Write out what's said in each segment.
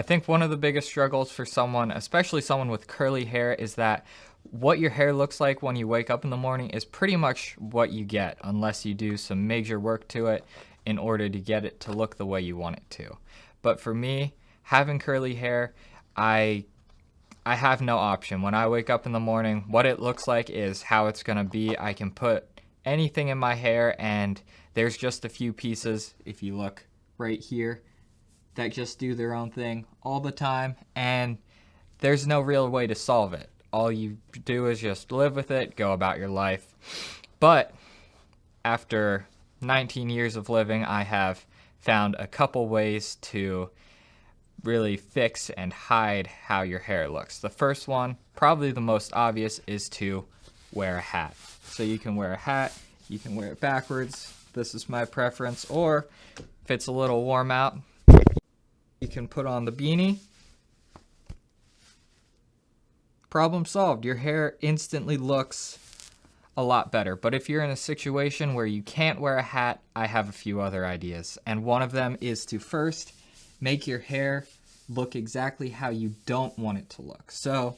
I think one of the biggest struggles for someone, especially someone with curly hair, is that what your hair looks like when you wake up in the morning is pretty much what you get unless you do some major work to it in order to get it to look the way you want it to. But for me, having curly hair, I I have no option. When I wake up in the morning, what it looks like is how it's going to be. I can put anything in my hair, and there's just a few pieces, if you look right here, that just do their own thing all the time, and there's no real way to solve it. All you do is just live with it, go about your life. But after 19 years of living, I have found a couple ways to really fix and hide how your hair looks. The first one, probably the most obvious, is to wear a hat. So you can wear a hat, you can wear it backwards. This is my preference. Or if it's a little warm out, you can put on the beanie. Problem solved. Your hair instantly looks a lot better. But if you're in a situation where you can't wear a hat, I have a few other ideas. And one of them is to first make your hair look exactly how you don't want it to look. So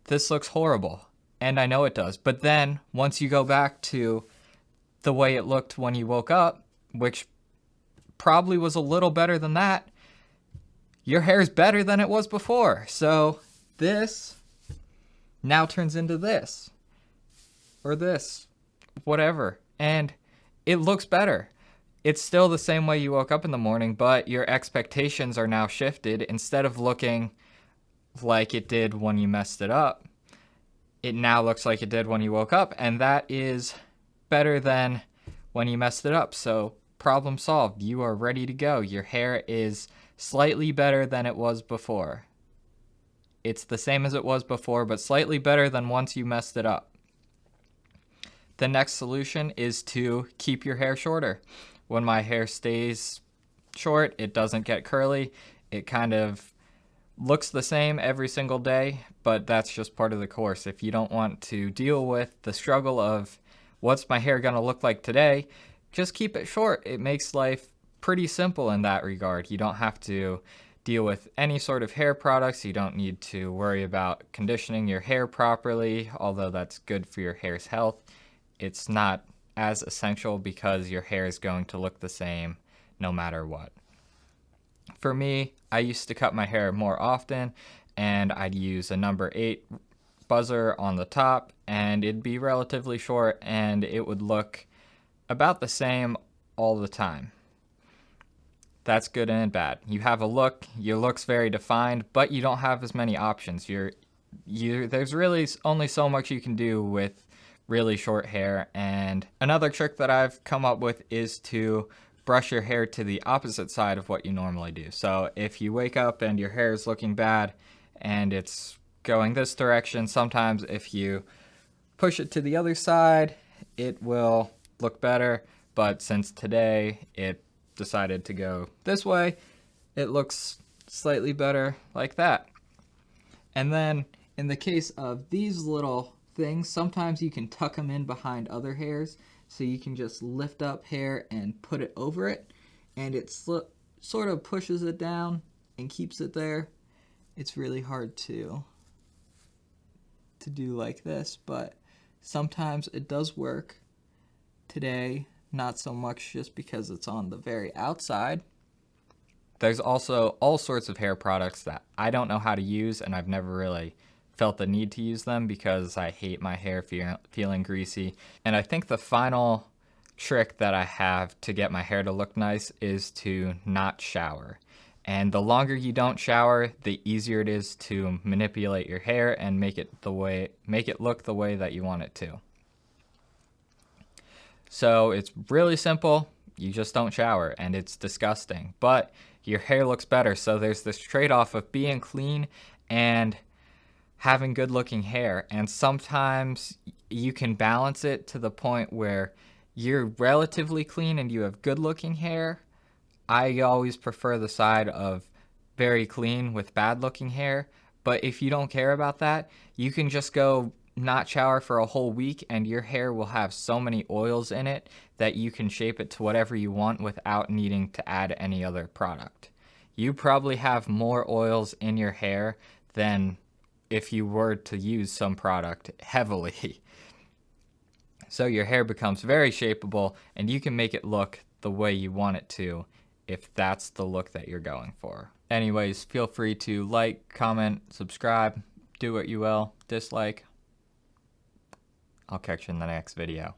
this looks horrible, and I know it does. But then once you go back to the way it looked when you woke up, which probably was a little better than that, your hair's better than it was before. So this now turns into this or this, whatever, and it looks better. It's still the same way you woke up in the morning, but your expectations are now shifted. Instead of looking like it did when you messed it up, it now looks like it did when you woke up, and that is better than when you messed it up. So problem solved. You are ready to go. Your hair is slightly better than it was before. It's the same as it was before, but slightly better than once you messed it up. The next solution is to keep your hair shorter. When my hair stays short, it doesn't get curly. It kind of looks the same every single day, but that's just part of the course. If you don't want to deal with the struggle of what's my hair going to look like today, just keep it short. It makes life pretty simple in that regard. You don't have to deal with any sort of hair products. You don't need to worry about conditioning your hair properly, although that's good for your hair's health. It's not as essential because your hair is going to look the same no matter what. For me, I used to cut my hair more often, and I'd use a number 8 buzzer on the top, and it'd be relatively short, and it would look about the same all the time. That's good and bad. You have a look, your look's very defined, but you don't have as many options. There's really only so much you can do with really short hair. And another trick that I've come up with is to brush your hair to the opposite side of what you normally do. So if you wake up and your hair is looking bad and it's going this direction, sometimes if you push it to the other side, it will look better. But since today it decided to go this way, it looks slightly better like that. And then in the case of these little things, sometimes you can tuck them in behind other hairs, so you can just lift up hair and put it over it, and it sort of pushes it down and keeps it there. It's really hard to do like this, but sometimes it does work. Today, not so much, just because it's on the very outside. There's also all sorts of hair products that I don't know how to use, and I've never really felt the need to use them because I hate my hair feeling greasy. And I think the final trick that I have to get my hair to look nice is to not shower. And the longer you don't shower, the easier it is to manipulate your hair and make it look the way that you want it to. So it's really simple. You just don't shower, and it's disgusting, but your hair looks better. So there's this trade-off of being clean and having good looking hair, and sometimes you can balance it to the point where you're relatively clean and you have good looking hair. I always prefer the side of very clean with bad looking hair, but if you don't care about that, you can just go not shower for a whole week and your hair will have so many oils in it that you can shape it to whatever you want without needing to add any other product. you probably have more oils in your hair than if you were to use some product heavily. So your hair becomes very shapeable, and you can make it look the way you want it to if that's the look that you're going for. Anyways, feel free to like, comment, subscribe, do what you will, dislike. I'll catch you in the next video.